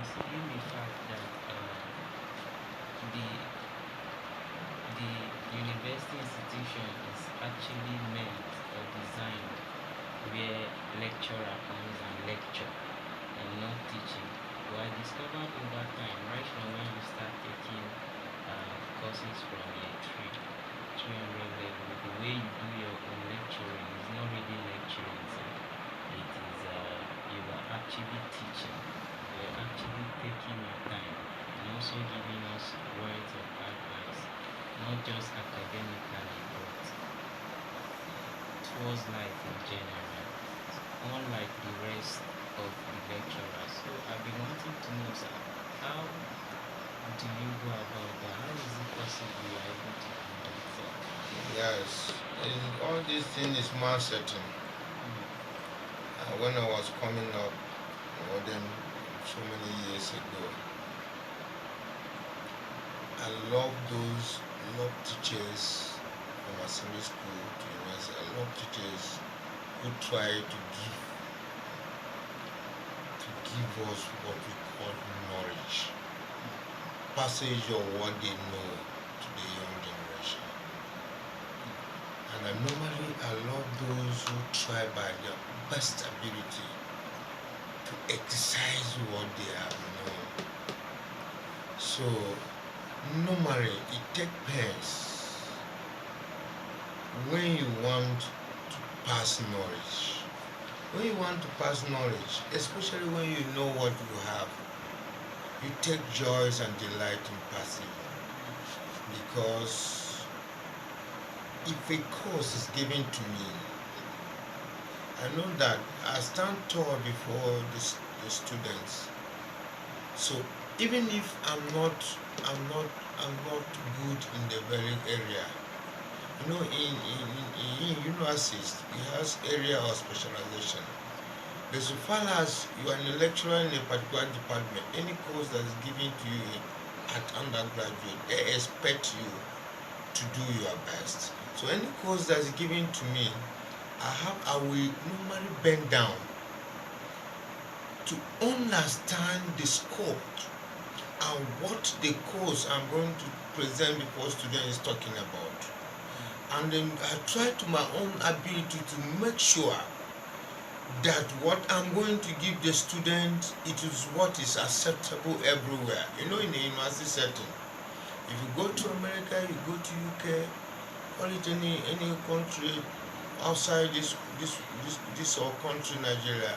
is given the fact that the the university institution is actually meant or designed where lecturer comes and lecture and not teaching. But I discovered over time, right from when we start taking courses from year 3, 300 level, the way you do your own lecturing is not really lecturing, so it is you are actually teaching, you are actually taking your time and also giving us words of advice, not just academically, but towards life in general, unlike the rest of the lecturers. So I've been wanting to know, sir, how do you go about that? How is it possible you are able to conduct that? Yes, all these things is marketing. When I was coming up, more than so many years ago, I love teachers from assembly school to university. I love teachers who try to give us what we call knowledge, passage of what they know to the young generation. And I love those who try by their best ability to exercise what they have known. So normally it takes pains when you want to pass knowledge. When you want to pass knowledge, especially when you know what you have, you take joys and delight in passing. Because if a course is given to me, I know that I stand tall before the students. So even if I'm not good in the very area, in universities, it has area of specialization. But so far as you are a lecturer in a particular department, any course that is given to you at undergraduate, they expect you to do your best. So any course that is given to me, I will normally bend down to understand the scope and what the course I'm going to present before students is talking about. And then I try to my own ability to make sure that what I'm going to give the student, it is what is acceptable everywhere. In the university setting, if you go to America, you go to UK, or any country outside this our country, Nigeria,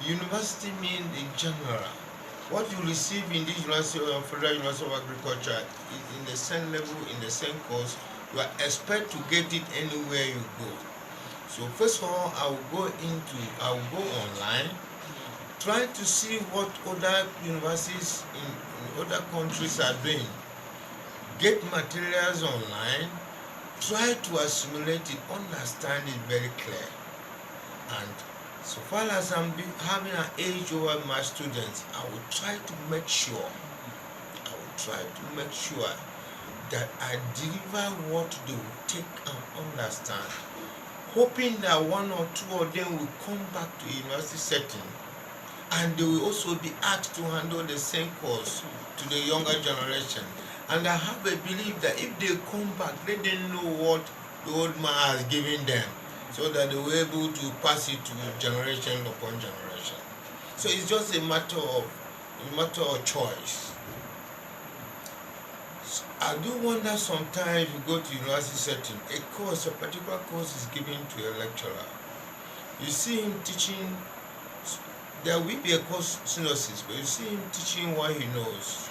university means in general. What you receive in this university or Federal University of Agriculture is in the same level, in the same course. You are expect to get it anywhere you go. So first of all, I will go online, try to see what other universities in other countries are doing. Get materials online, try to assimilate it, understand it very clear. And so far as having an age over my students, I will try to make sure that I deliver what they will take and understand, hoping that one or two of them will come back to a university setting and they will also be asked to handle the same course to the younger generation. And I have a belief that if they come back, let them know what the old man has given them, so that they were able to pass it to generation upon generation. So it's just a matter of choice. I do wonder sometimes if you go to university setting, a particular course is given to a lecturer. You see him teaching, there will be a course synopsis, but you see him teaching what he knows.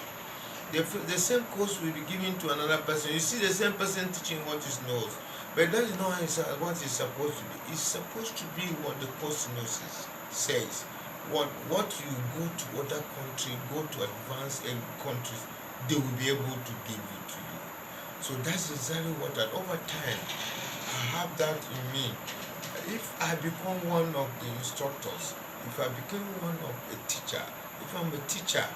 The same course will be given to another person. You see the same person teaching what he knows. But that is not what it's supposed to be. It's supposed to be what the course synopsis says. What you go to other countries, go to advanced countries, they will be able to give it to you. So that's exactly what that over time I have that in me. If I become one of the instructors, if I become one of a teacher, if I'm a teacher,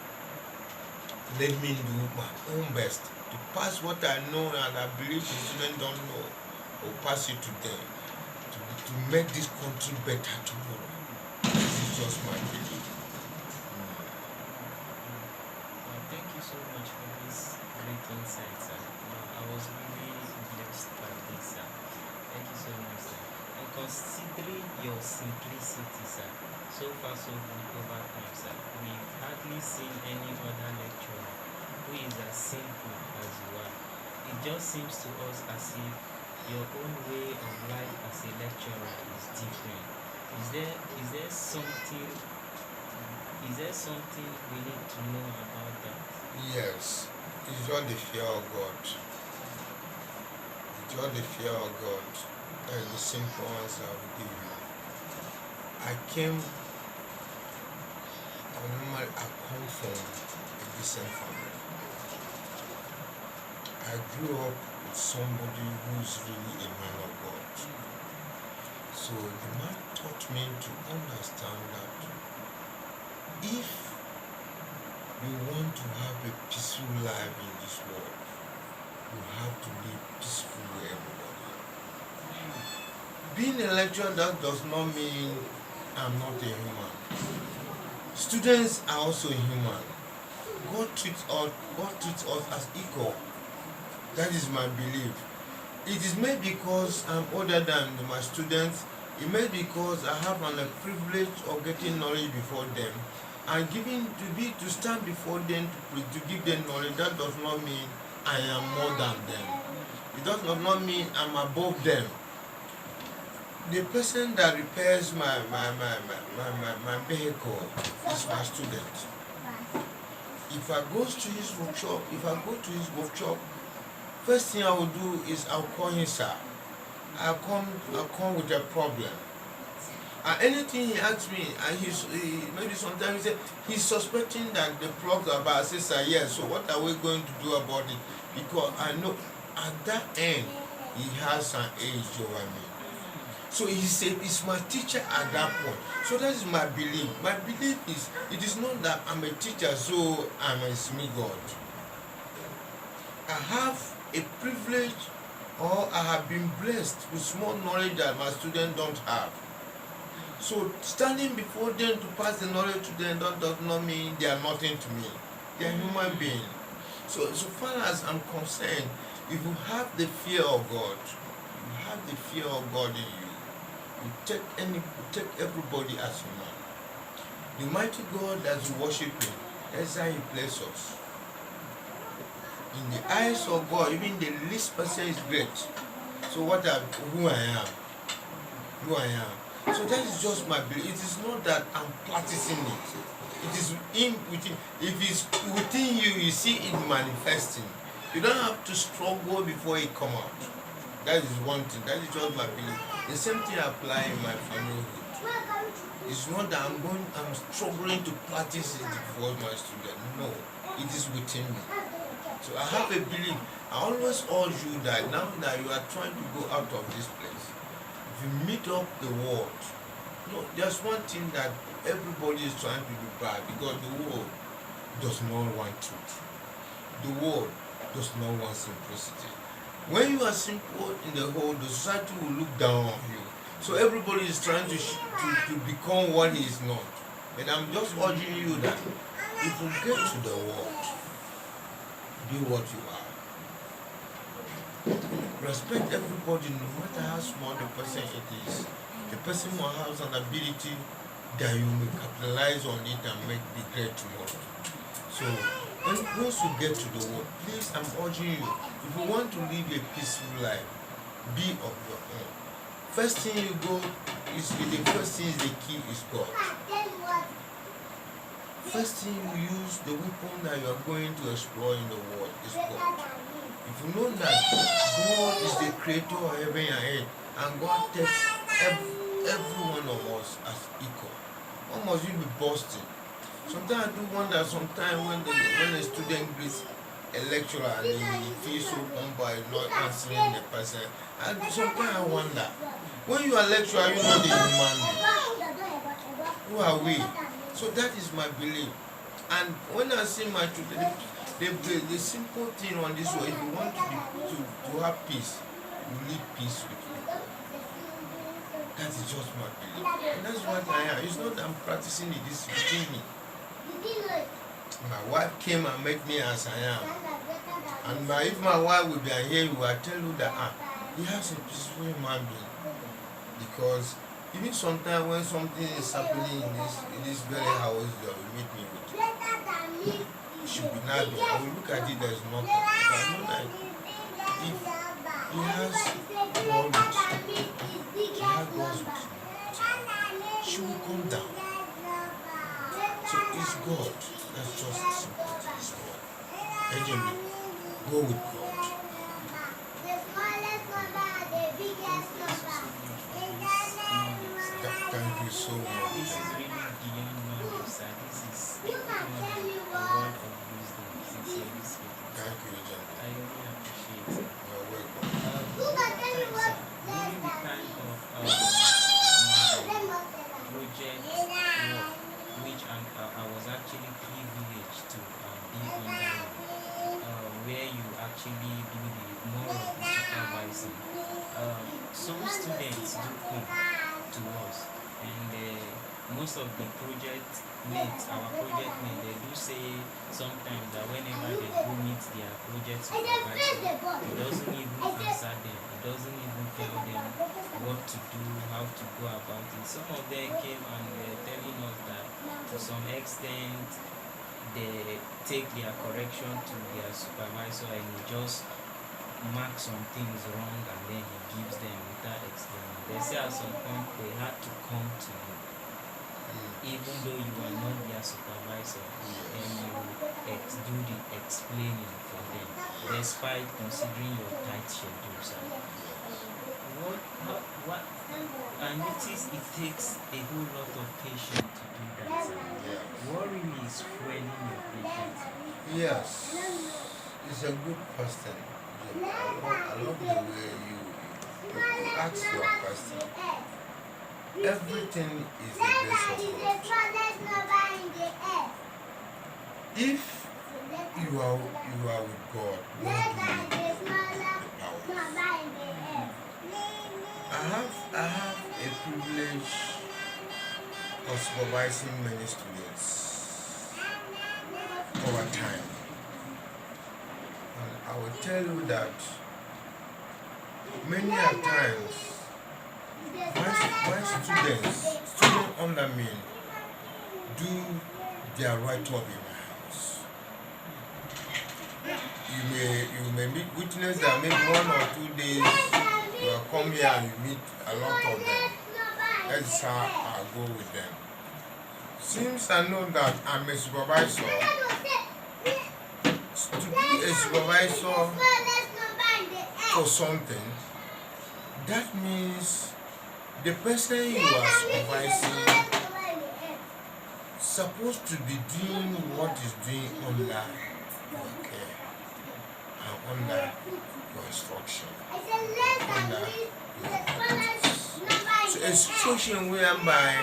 let me do my own best to pass what I know and I believe the students don't know, or pass it to them to make this country better tomorrow. This is just my belief. you so much for this great insight, sir. I was really blessed by this, sir. Thank you so much, sir. And considering your simplicity, sir, so far so good over time, sir. We've hardly seen any other lecturer who is as simple as you are. It just seems to us as if your own way of life as a lecturer is different. Is there something we need to know about that? Yes, it's just the fear of God. It's just the fear of God. That is the simple answer I will give you. I come from a decent family. I grew up with somebody who's really a man of God. So the man taught me to understand that if you want to have a peaceful life in this world, you have to live peacefully with everybody. Being a lecturer, that does not mean I'm not a human. Students are also human. God treats us as equal. That is my belief. It is maybe because I'm older than my students. It may be because I have a privilege of getting knowledge before them, and to stand before them to give them knowledge. That does not mean I am more than them. It does not mean I'm above them. The person that repairs my vehicle is my student. If I go to his workshop, first thing I will do is I'll call him, sir. I'll come with a problem. And anything he asks me, and maybe sometimes he's suspecting that the plugs are bad. I say, sir, yes. So what are we going to do about it? Because I know at that end he has an age over me. So he's my teacher at that point. So that is my belief. My belief is, it is not that I'm a teacher, so I'm a God. I have a privilege, or I have been blessed with small knowledge that my students don't have. So standing before them to pass the knowledge to them does not mean they are nothing to me. They are human beings. So far as I'm concerned, if you have the fear of God, in you, you take everybody as human. The mighty God that you worship Him, that's how He places us. In the eyes of God, even the least person is great. So who I am. So that is just my belief. It is not that I'm practicing it. It is within. If it's within you, you see it manifesting. You don't have to struggle before it come out. That is one thing. That is just my belief. The same thing apply in my family. It's not that I'm struggling to practice it before my student. No, it is within me. So I have a belief. I always urge you that now that you are trying to go out of this place, if you meet up the world, there's one thing that everybody is trying to do bad, because the world does not want truth. The world does not want simplicity. When you are simple in the whole, the society will look down on you. So everybody is trying to become what he is not. But I'm just urging you that if you get to the world, be what you are. Respect everybody, no matter how small the person it is. The person will have an ability that you may capitalize on it and make be great tomorrow. So once you get to the world, please, I'm urging you, if you want to live a peaceful life, be of your own. First thing you go is the key is God. First thing you use, the weapon that you are going to explore in the world is God. If you know that God is the creator of heaven and earth, and God takes every one of us as equal, why must you be boasting? Sometimes I do wonder, when a student greets a lecturer and he feels so humble by not answering the person, and sometimes I wonder, when you are a lecturer, you know the human being. Who are we? So that is my belief. And when I see my children, the simple thing on this way, if you want to have peace, you live peace with people. That is just my belief. And that's what I am. It's not that I'm practicing it, it's within me. My wife came and met me as I am. And if my wife would be here, he will tell you that he has a peaceful human being. Because even sometimes when something is happening in this very house that will meet me with, it should be not there. I will look at it, there's nothing. But I know that if he has God with him, she will come down. So it's God. That's just as simple as it's God. Benjamin, go with God. Thank you so much. This is really beyond knowledge, sir. This is a word of wisdom, sincerely speaking. Thank you, John. I really appreciate it. You're welcome. During the time of my project work, which I was actually privileged to be under, where you actually do the more of the supervising. Some students do come to us, and most of the project mates, our project mates, they do say sometimes that whenever they go meet their project supervisor, he doesn't even answer them, he doesn't even tell them what to do, how to go about it. Some of them came and were telling us that to some extent they take their correction to their supervisor and he just marks some things wrong and then he gives them without explaining. They say at some point they had to come to you, even though you are not their supervisor, and you do the explaining for them, despite considering your tight schedule, sir. I notice it takes a whole lot of patience to do that, sir. What really is fueling your patience? Yes, it's a good question. I love the way you ask your question. Everything is the grace of God. If you are with God, God will give you the power. I have a privilege of supervising many students over time. And I will tell you that many a times when students under me do their right job in my house, you may witness that maybe 1 or 2 days you will come here and you meet a lot of them. That's how I go with them. Since I know that I'm a supervisor, to be a supervisor for something, that means the person you are supervising supposed to be doing what is doing under your care and under your instruction, under your practice. So a situation whereby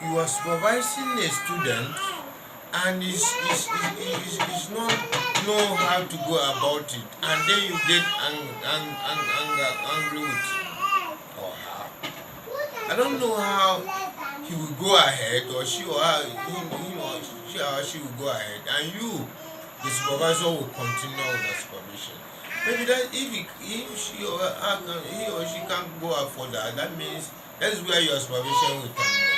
you are supervising a student and is not know how to go about it, and then you get angry with him or her. I don't know how he will go ahead, or she or her, she will go ahead, and you, the supervisor, will continue with the supervision. Maybe that if he or she can't go out further, that means that's where your supervision will terminate.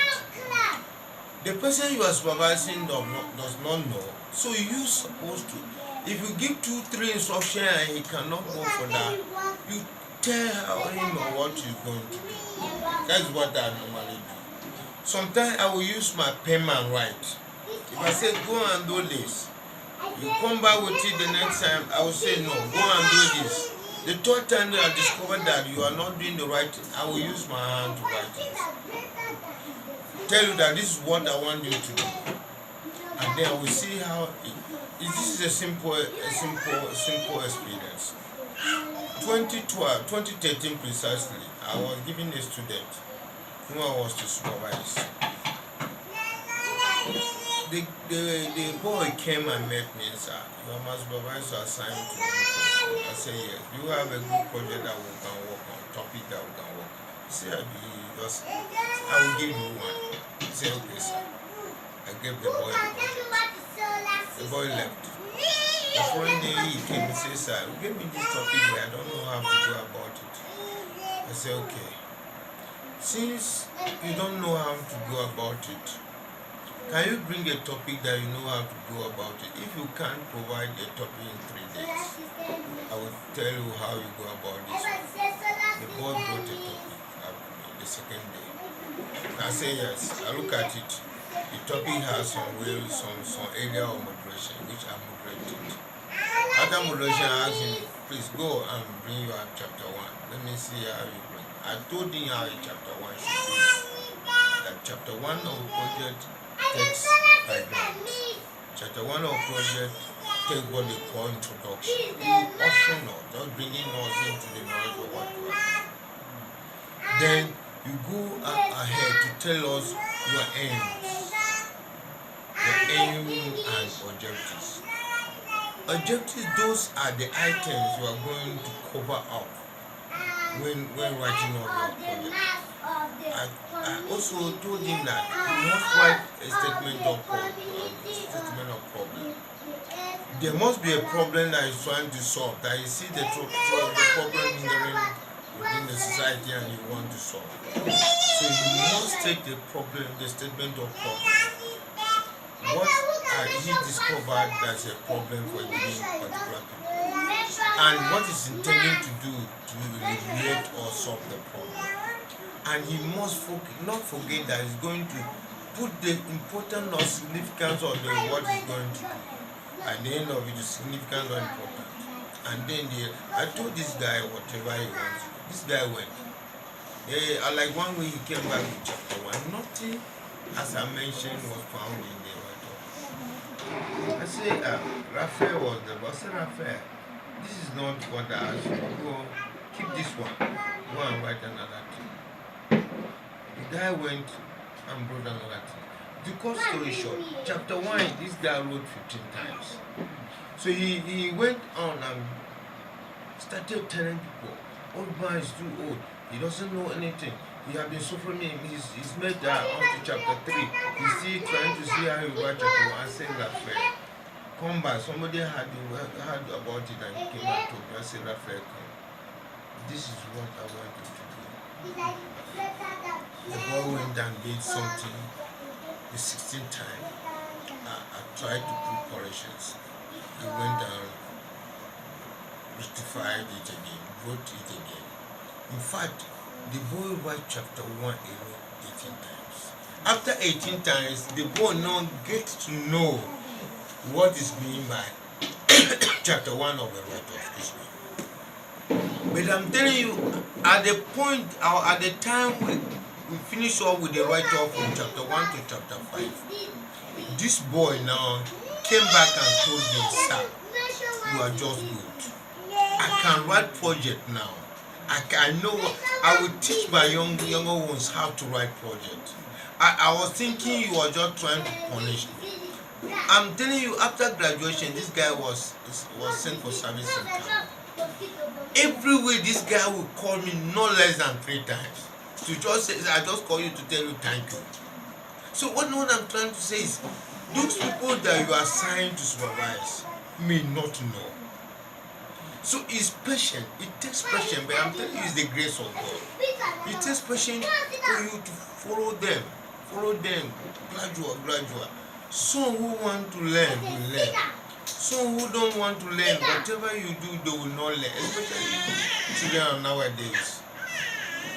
The person you are supervising does not know, so you supposed to. If you give 2-3 instructions and he cannot go further, you tell him what he's going to do. That's what I normally do. Sometimes I will use my pen and write. If I say go and do this, you come back with it the next time, I will say no, go and do this. The third time that I discover that you are not doing the right thing, I will use my hand to write it. Tell you that this is what I want you to do, and then I will see how. This is a simple experience. 2013 precisely, I was giving a student who I was to supervise. The boy came and met me and said, "You are my supervisor assigned to me." I said, "Yes. You have a good project that we can work on, topic that we can work on." He said, "I will give you one." He said, "Okay, sir." I gave the boy the project. boy left. The following day he came and said, sir, you gave me this topic here, I don't know how to go about it. I said, okay. Since you don't know how to go about it, can you bring a topic that you know how to go about it? If you can't provide a topic in 3 days, I will tell you how you go about this. The boy brought a topic the second day. I say yes, I look at it. The topic has some area of moderation, which I moderated. After moderation, I asked him, please go and bring your chapter 1. Let me see how you bring. I told him how chapter 1 should be. That chapter 1 of the project takes background. Chapter 1 of project take what they call introduction. Optional, just bringing us into the knowledge of what you are. Then you go ahead to tell us your aims, and objectives. Objectives, those are the items you are going to cover up when writing on your project. I also told him that you must write a statement of problem. There must be a problem that is trying to solve, that you see the problem within the society and you want to solve. So you must take the statement of problem. What he discovered that's a problem for a particular people, and what is intending to do to alleviate or solve the problem. And he must not forget that he's going to put the importance or significance of what he's going to do. At the end of it, the significance or important. And then I told this guy whatever he wants. This guy went. Like one way he came back with chapter 1. Nothing, as I mentioned, was found in the write-up. I say, Raphael was the boss. I said, Raphael, this is not what I asked you. Go, keep this one. Go and write another thing. The guy went and brought another thing. To cut story short, chapter 1, this guy wrote 15 times. So he went on and started telling people, old man is too old. He doesn't know anything. He has been suffering. He's made on to chapter 3. He's still trying to see how he write chapter 1. I said, Raphael, come back. Somebody heard about it and he came and told me. I said, Raphael, come. This is what I want you to do. The boy went and did something. The 16th time, I tried to put corrections. He went and rectified it again, wrote it again. In fact, the boy wrote chapter 1 alone 18 times. After 18 times, the boy now gets to know what is meant by chapter 1 of the write-off. But I'm telling you, at the point or at the time we finish off with the write-off from chapter 1 to chapter 5, this boy now came back and told me, sir, you are just good. I can write project now. I know I will teach my younger ones how to write project. I was thinking you were just trying to punish me. I'm telling you, after graduation, this guy was sent for service in camp. Every week, this guy will call me no less than 3 times. To just say, I just call you to tell you thank you. So what I'm trying to say is, those people that you are assigned to supervise may not know. So it's patient. It takes patience, but I'm telling you, it's the grace of God. It takes patience for you to follow them, gradual. Some who want to learn will learn. Some who don't want to learn, whatever you do, they will not learn, especially children nowadays.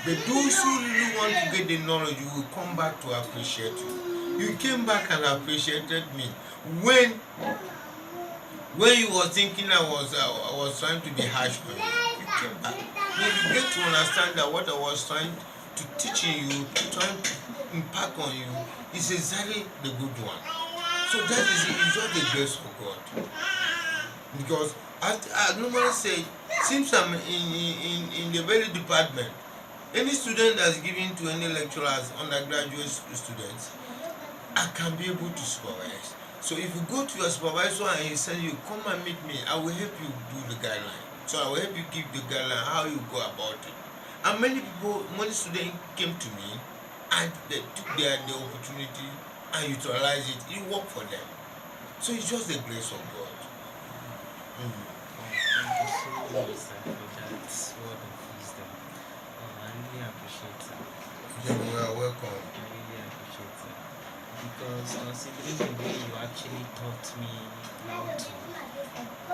But those who really want to get the knowledge, you will come back to appreciate you. You came back and appreciated me when you were thinking I was trying to be harsh on you. You came back. When you get to understand that what I was trying to teach you, trying to impact on you, is exactly the good one. So that is just the grace of God. Because I normally say, since I'm in the very department, any student that's given to any lecturers, undergraduate students, I can be able to supervise. So if you go to your supervisor and he says you come and meet me, I will help you do the guideline. So I will help you give the guideline how you go about it. And many students came to me and they took the opportunity and utilized it. It worked for them. So it's just the grace of God. Thank you so much, sir, for that word of wisdom. I really appreciate it. You are welcome. I really appreciate it. Because considering the way you actually taught me how to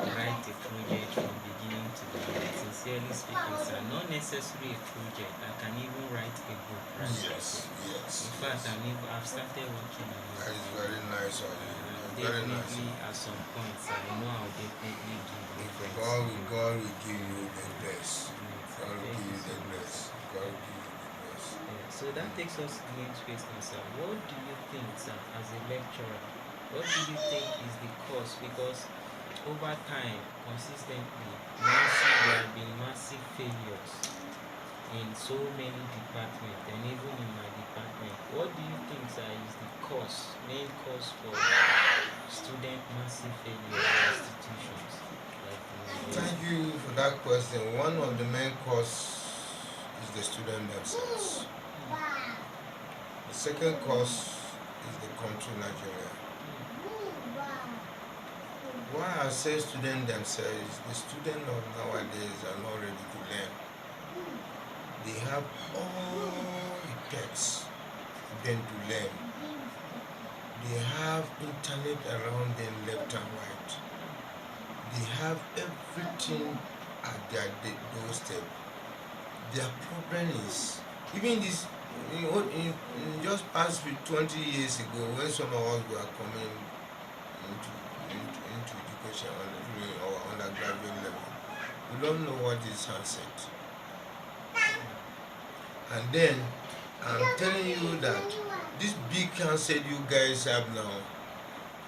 write a project from beginning to the end, sincerely speaking, sir, not necessarily a project. I can even write a book, right? Yes, yes. In fact, I've started working on it. That is very nice of you. Very nice. Definitely, at some point, I know I'll definitely give reference. God will give you the grace. God will Thank give you you so the much. grace. God will give you the grace. So that takes us to the next question, sir. What do you think, sir, as a lecturer, what do you think is the cause? Because over time, consistently, there have been massive failures in so many departments, and even in my department. What do you think, sir, is the main cause for student massive failure in institutions? Thank you for that question. One of the main cause is the student themselves. The second cause is the country Nigeria. Why I say student themselves, the students of nowadays are not ready to learn. They have all it takes for them to learn. They have internet around them left and right. They have everything at their doorstep. Their problem is, even this, in just past 20 years ago, when some of us were coming into education during our undergraduate level, we don't know what is handset. And then I'm telling you that this big handset you guys have now,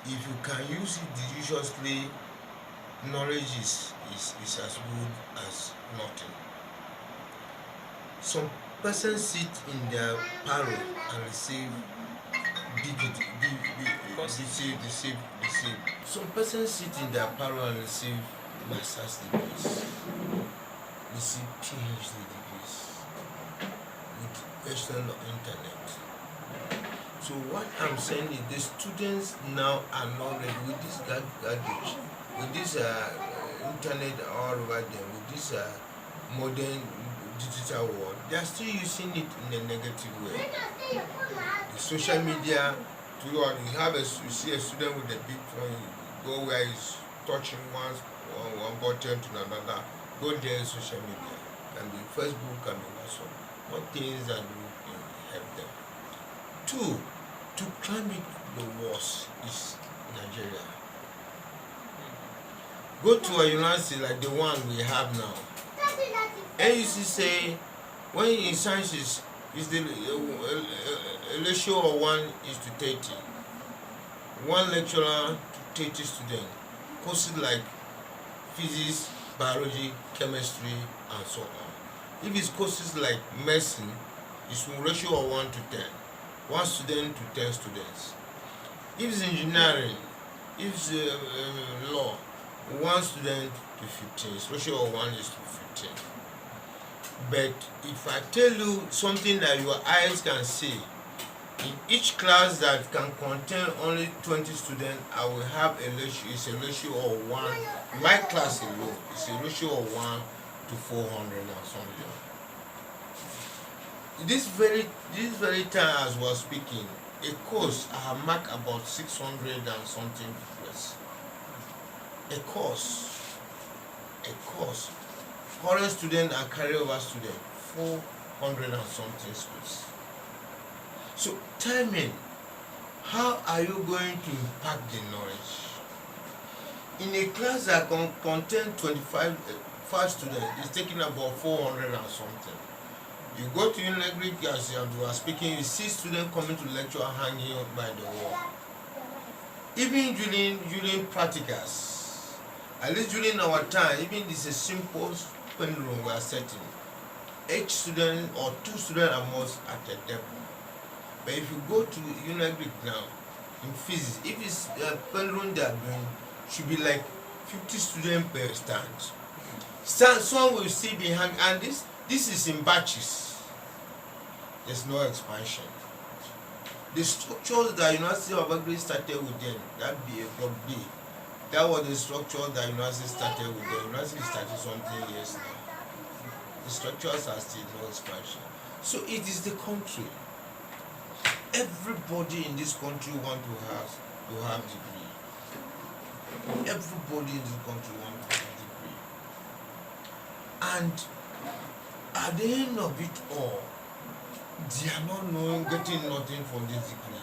if you can use it judiciously, knowledge is as good as nothing. Some persons sit in their parlor and receive deceive. Some persons sit in their parlor and receive master's degrees, receive PhD degrees with question of internet. So what I'm saying is the students now are not ready with this gadget, with this internet all over them, with this modern digital world. They are still using it in a negative way. The social media, you see a student with a big phone, you go where he's touching one button to another, go there social media. Can be Facebook, can be WhatsApp. What things that will help them. Two, to climb it the worst is Nigeria. Go to a university like the one we have now. NUC say when in sciences is the ratio of 1 is to 30. One lecturer to 30 students. Courses like physics, biology, chemistry, and so on. If it's courses like medicine, it's a ratio of 1 to 10. 1 student to 10 students. If it's engineering, if it's law, 1 student to 15. It's ratio of 1 is to 15. But if I tell you something that your eyes can see, in each class that can contain only 20 students, I will have a ratio. It's a ratio of 1. My class alone is a ratio of 1 to 400 and something. This very time as I was speaking, a course I have marked about 600 and something plus. A course. Foreign student and carryover student, 400 and something schools. So tell me, how are you going to impact the knowledge? In a class that contains 5 students, it's taking about 400 and something. You go to university as you are speaking, you see students coming to lecture hanging out by the wall. Even during practicals, at least during our time, even this is a simple pen room we are setting. Each student or 2 students are most at a table. But if you go to university now, in physics, if it's a pen room they are doing, should be like 50 students per stand. Some will still be hanging, and this is in batches. There's no expansion. The structures that University of Agri started with them, that be a block B, that was the structure that University started with them. University started something years now. The structures are still no expansion. So it is the country. Everybody in this country want to have degree. Everybody in this country want to have degree. And at the end of it all, they are not knowing, getting nothing from this degree.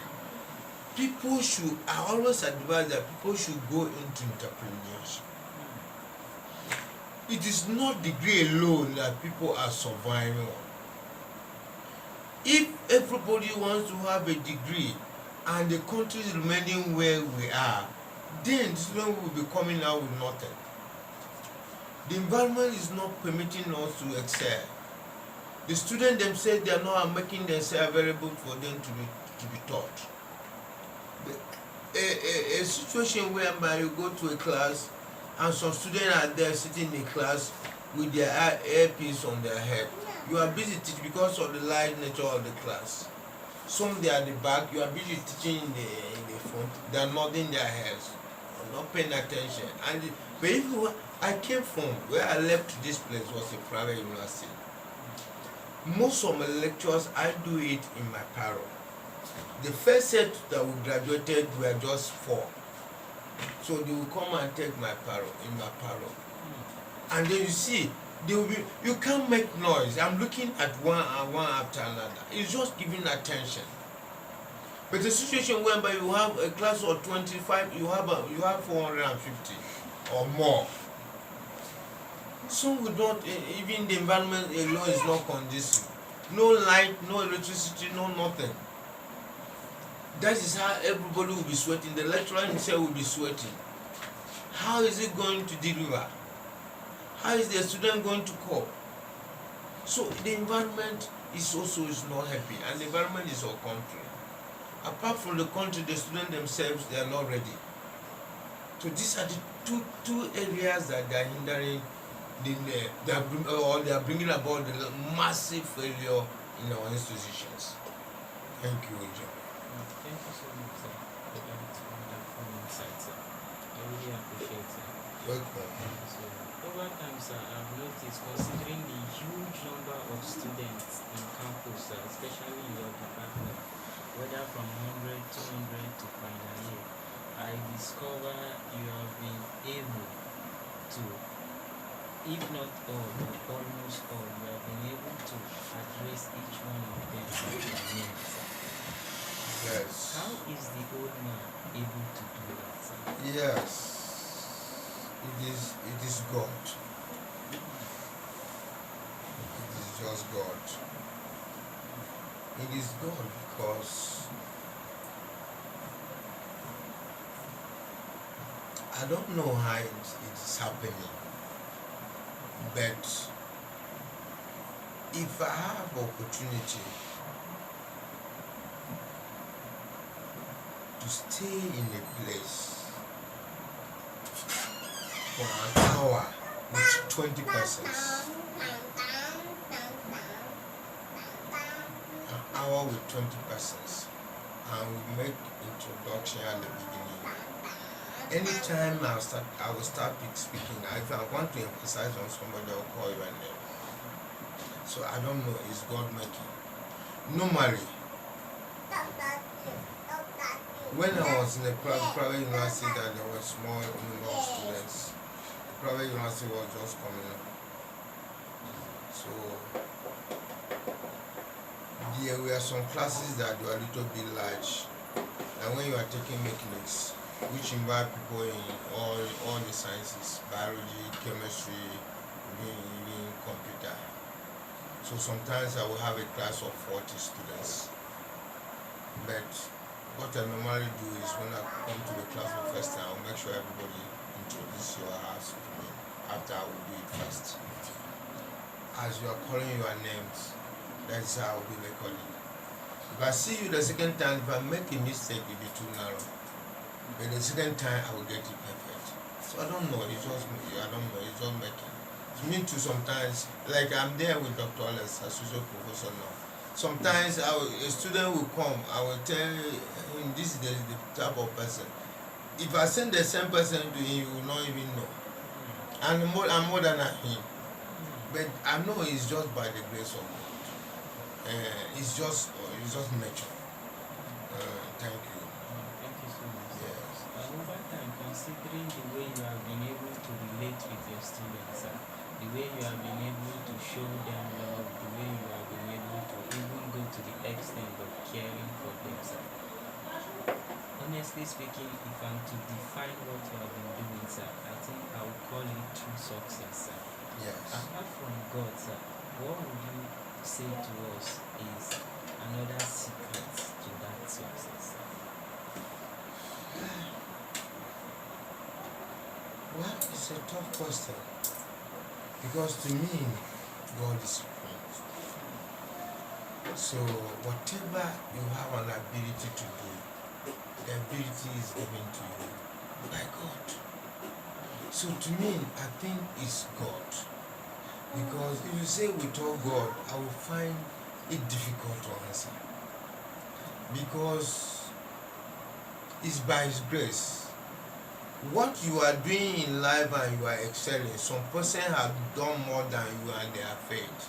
People should, I always advise that people should go into entrepreneurship. It is not degree alone that people are surviving on. If everybody wants to have a degree and the country is remaining where we are, then the student will be coming out with nothing. The environment is not permitting us to excel. The students themselves, they are not making themselves available for them to be taught. A situation whereby you go to a class and some students are there sitting in class with their earpiece on their head. You are busy teaching because of the light nature of the class. Some they are at the back, you are busy teaching in the front, they are nodding their heads, not paying attention. And but if I came from where I left this place was a private university. Most of my lectures I do it in my paro. The first set that we graduated were just 4. So they will come and take my paro in my paro. And then you see, they will be, you can't make noise. I'm looking at one after another. It's just giving attention. But the situation whereby you have a class of 25, you have 450 or more. Some would not, even the environment alone is not conducive. No light, no electricity, no nothing. That is how everybody will be sweating. The lecturer himself will be sweating. How is it going to deliver? How is the student going to cope? So the environment is not happy, and the environment is our country. Apart from the country, the students themselves, they are not ready. So these are the two areas that they are hindering. They are bringing about the massive failure in our institutions. Thank you, John. Thank you so much, sir, for that wonderful insight, sir. I really appreciate it. Welcome. So, over time, sir, I've noticed, considering the huge number of students in campus, especially in your department, whether from 100, 200 to final year, I discover you have been able to, if not all, but almost all, you have been able to address each one of them by their names, sir. Yes. How is the old man able to do that, sir? Yes. It is God. It is just God. It is God because I don't know how it is happening, but if I have opportunity to stay in a place for an hour with 20 persons, an hour with 20 persons, and we make introduction at the beginning. Anytime I will start speaking, if I want to emphasize on somebody, I'll call your name. So I don't know, it's God making. Normally, when I was in a private university, that there was small number of students. The private university was just coming up. So there were some classes that were a little bit large. And when you are taking mechanics, which involve people in all the sciences, biology, chemistry, even computer. So sometimes I will have a class of 40 students. But what I normally do is when I come to the class for the first time, I'll make sure everybody introduce your house to me. After I will do it first. As you are calling your names, that's how I will be recording. If I see you the second time, if I make a mistake, it will be too narrow. But the second time, I will get it perfect. So I don't know, it's just me. I don't know, it's just making. It's me too sometimes. Like I'm there with Dr. Alex, associate professor now. Sometimes a student will come, I will tell him this is the type of person. If I send the same person to him, he will not even know. And I'm more than him. But I know it's just by the grace of God. It's just nature. Thank you. Thank you so much. Yes. Over time, considering the way you have been able to relate with your students, the way you have been able to show them love, the way you have been able to even go to the extent of caring for them, sir. Honestly speaking, if I'm to define what you have been doing, sir, I think I would call it true success, sir. Yes. Apart from God, sir, what would you say to us is another secret to that success, sir? Well, it's a tough question. Because to me, God is supreme. So whatever you have an ability to do, the ability is given to you by God. So to me, I think it's God. Because if you say without God, I will find it difficult to answer. Because it's by His grace. What you are doing in life and you are excelling, some person have done more than you and they have failed.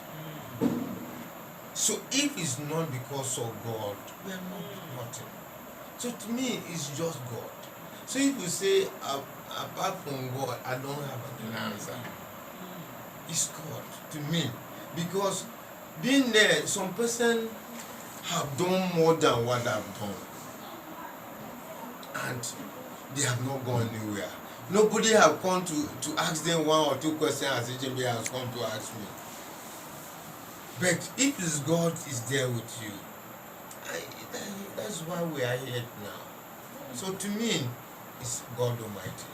So if it's not because of God, we are not nothing. So to me, it's just God. So if you say apart from God, I don't have an answer. It's God to me. Because being there, some person have done more than what I've done. And they have not gone anywhere. Nobody have come to ask them one or two questions as HMB has come to ask me. But if it's God is there with you, that's why we are here now. So to me, it's God Almighty.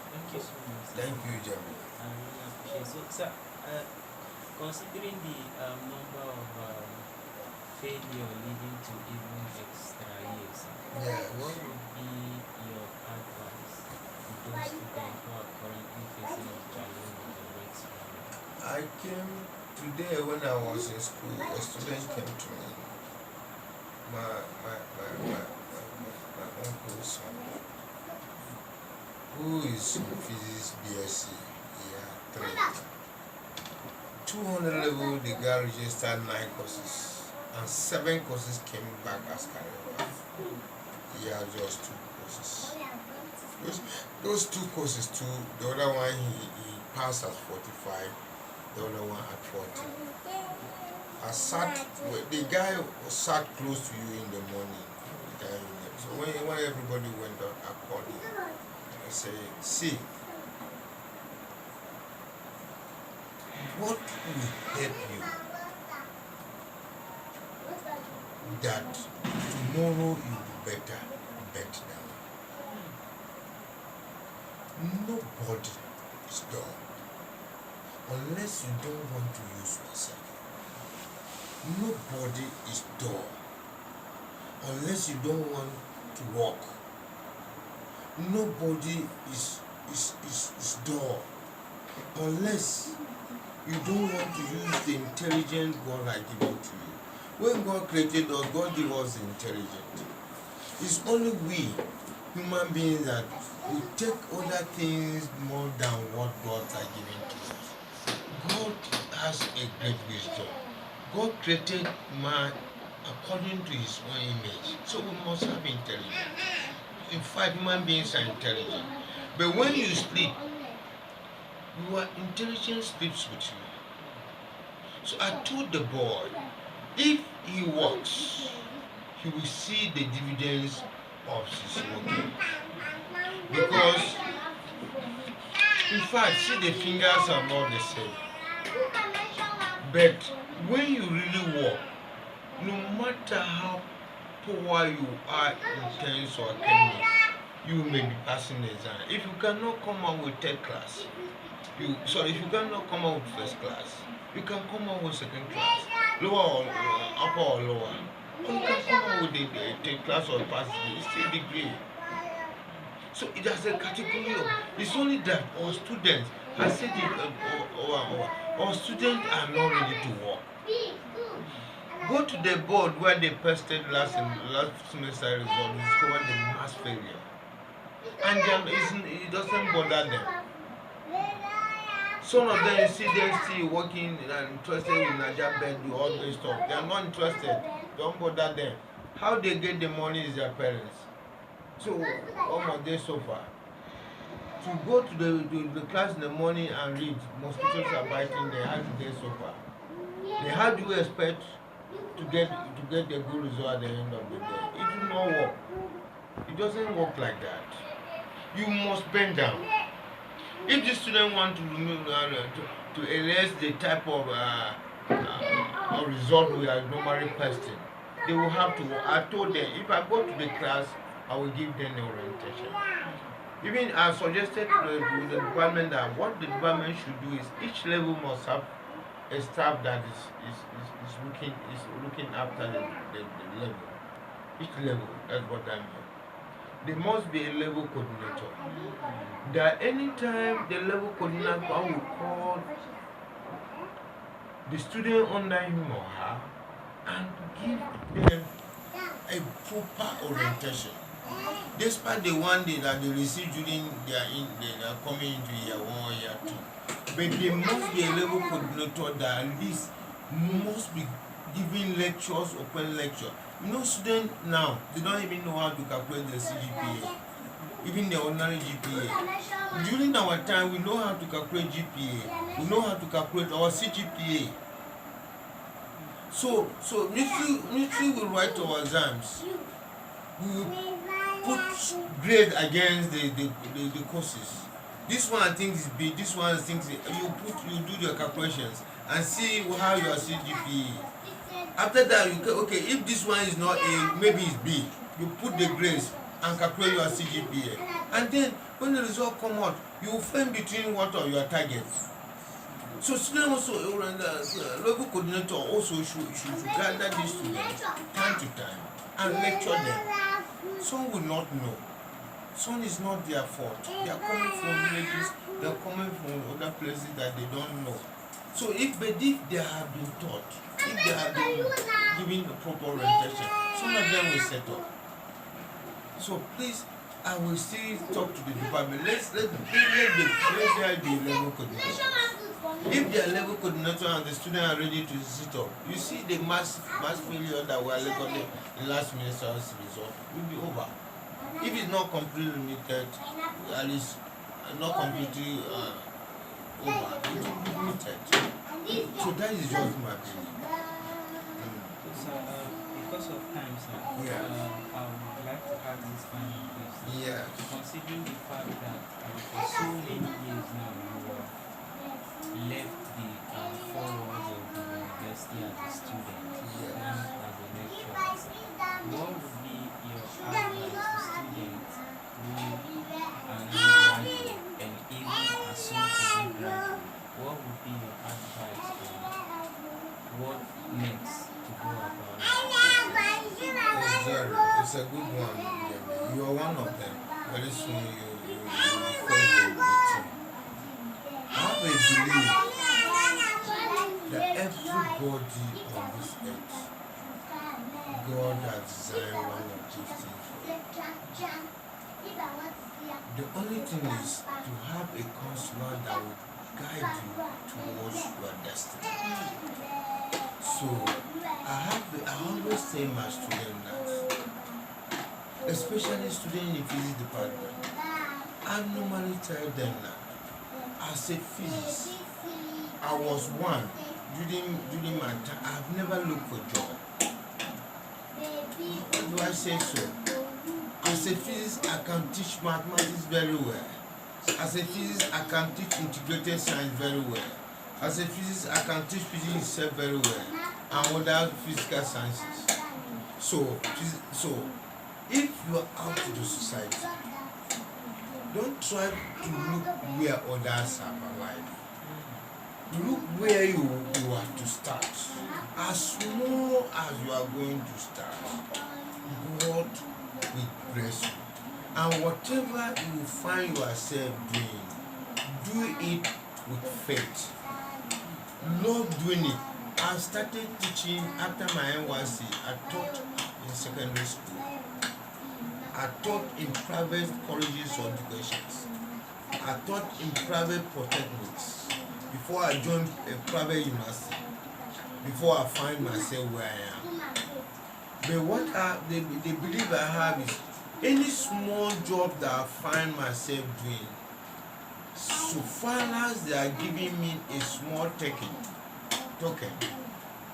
Thank you so much, sir. Thank you, Jeremy. I really appreciate it. So, sir, considering the number of failure leading to even extra years, Yes. what would be your advice to those students who are currently facing a challenge with the next failure? I came today when I was in school, a student came to me. My uncle's son, who is in physics BSc, year 3. 200 level, the guy registered 9 courses, and 7 courses came back as carryover. He had just 2 courses. Those 2 courses, the other one he passed at 45, the other one at 40. The guy sat close to you in the morning. So when everybody went out, I called him. I said, see, what will help you that tomorrow you will be better now? Nobody is done unless you don't want to use yourself. Nobody is dull unless you don't want to walk. Nobody is dull unless you don't want to use the intelligence God has given to you. When God created us, God gave us intelligence. It's only we, human beings, that we take other things more than what God has given to us. God has a great wisdom. God created man according to His own image. So we must have intelligence. In fact, human beings are intelligent. But when you sleep, your intelligence sleeps with you. So I told the boy, if he works, he will see the dividends of his working. Because, in fact, see, the fingers are not the same. But when you really work, no matter how poor you are in terms or academics, you may be passing the exam. If you cannot come out with third class, if you cannot come out with first class, you can come out with second class, lower or upper or lower. Or you can come out with the third class or pass the still degree. So it has a category of, it's only that our students, I said it over and over, or students are not ready to work. Go to the board where they posted last semester result, you discover the mass failure. And it doesn't bother them. Some of them, you see them still working and interested with Niger Bend, all this stuff. They are not interested. Don't bother them. How they get the money is their parents. So, what must they suffer? To go to the class in the morning and read, mosquitoes are biting them, how do they suffer? Then how do you expect to get the good result at the end of the day? It will not work. It doesn't work like that. You must bend down. If the student want to remove to erase the type of result we are normally posting, they will have to. I told them if I go to the class, I will give them the orientation. Even I suggested to the department that what the department should do is each level must have a staff that is looking after the level. Each level, that's what I mean. There must be a level coordinator. That anytime the level coordinator will call the student under him or her and give them a proper orientation. Despite the one day that they receive during their coming into year 1 or year 2. But there must be a level coordinator that at least must be giving lectures, open lecture. You know, students now, they don't even know how to calculate their CGPA, even the ordinary GPA. During our time, we know how to calculate GPA. We know how to calculate our CGPA. So military will write our exams. We will put grade against the courses. This one thinks is B, this one thinks you do your calculations and see how your CGPA. After that, okay, if this one is not A, maybe it's B. You put the grades and calculate your CGPA. And then when the result come out, you will find between what are your targets. So student also, level coordinator also should gather these students time to time and lecture them. Some will not know. Some is not their fault. They are coming from villages, they are coming from other places that they don't know. So if they have been taught, if they have been given the proper orientation, some of them will set up. So please, I will still talk to the department. Let's be level coordinator. If they are level coordinator and the students are ready to sit up, you see the mass failure that we are recording in last semester's result will be over. If it's not completely limited, at least not completely over, it will be limited. So that is just my opinion. So, because of time, sir, I would like to ask this final question. Yeah. Considering the fact that for so many years now you have left the four walls of the university as a student and as a lecturer, what would be your advice to students who are now graduate and if are soon to be graduate? What would be your advice on what next to go about it? It's a good one. You are one of them. Very soon you will face the meeting. I have a belief that everybody on this earth, God has designed one of these things for you. The only thing is to have a counselor that will guide you towards your destiny. So I always say my students that, especially students in the physics department, I normally tell them that as a physicist, I was one during my time. I've never looked for job. Why do I say so? As a physicist, I can teach mathematics very well. As a physicist, I can teach integrated science very well. As a physicist, I can teach physics itself very well and other physical sciences. So if you are out to the society, don't try to look where others have arrived. Look where you are to start. As small as you are going to start, God will bless you. And whatever you find yourself doing, do it with faith. love doing it. I started teaching after my NYC. I taught in secondary school. I taught in private colleges of education. I taught in private polytechnics before I joined a private university, before I find myself where I am. But the belief I have is any small job that I find myself doing, so far as they are giving me a small token,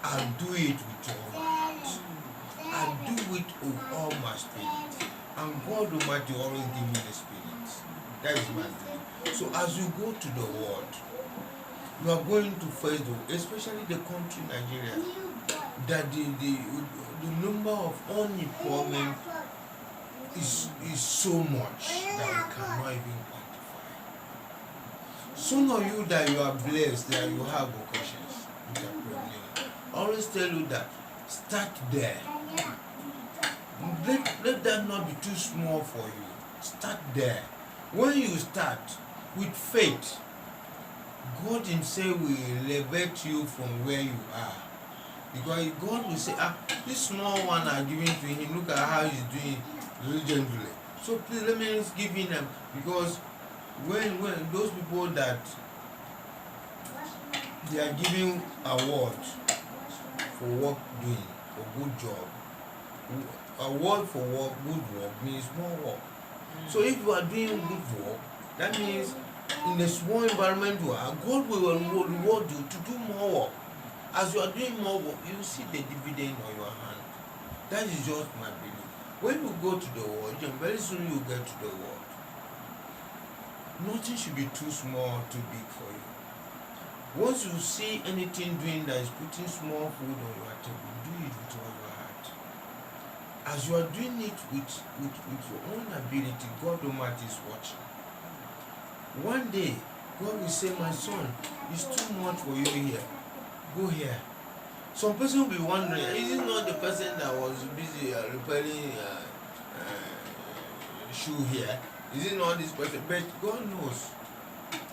I'll do it with all my heart. I'll do it with all my spirit. And God Almighty always give me the spirit. That is my belief. So as you go to the world, you are going to face especially the country Nigeria, that the number of unemployment is so much that we cannot even quantify. Some of you that you are blessed, that you have vocations, I always tell you that start there. Let that not be too small for you. Start there. When you start with faith, God Himself will elevate you from where you are. Because God will say, this small one are giving to him, look at how he's doing diligently. So please let me give him, because when those people that they are giving awards for work doing, for good job, award for work, good work means more work. So if you are doing good work, that means in a small environment you are, God will reward you to do more work. As you are doing more work, you will see the dividend on your hand. That is just my belief. When you go to the world, very soon you get to the world. Nothing should be too small or too big for you. Once you see anything doing that is putting small food on your table, do it with all your heart. As you are doing it with your own ability, God Almighty is watching. One day, God will say, my son, it's too much for you here. Go here. Some person will be wondering, is it not the person that was busy repairing shoe here? Is it not this person? But God knows.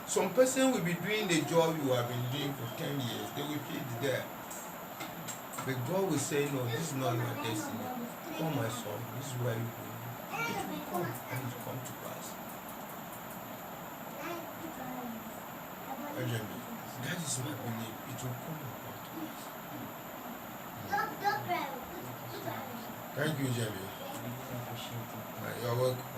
Some person will be doing the job you have been doing for 10 years. They will fit there. But God will say, no, this is not your destiny. Come, my son, this is where you go. It will come and it will come to pass. That is my belief. It will come to pass. Thank you, Jamie. I really appreciate it. You're welcome.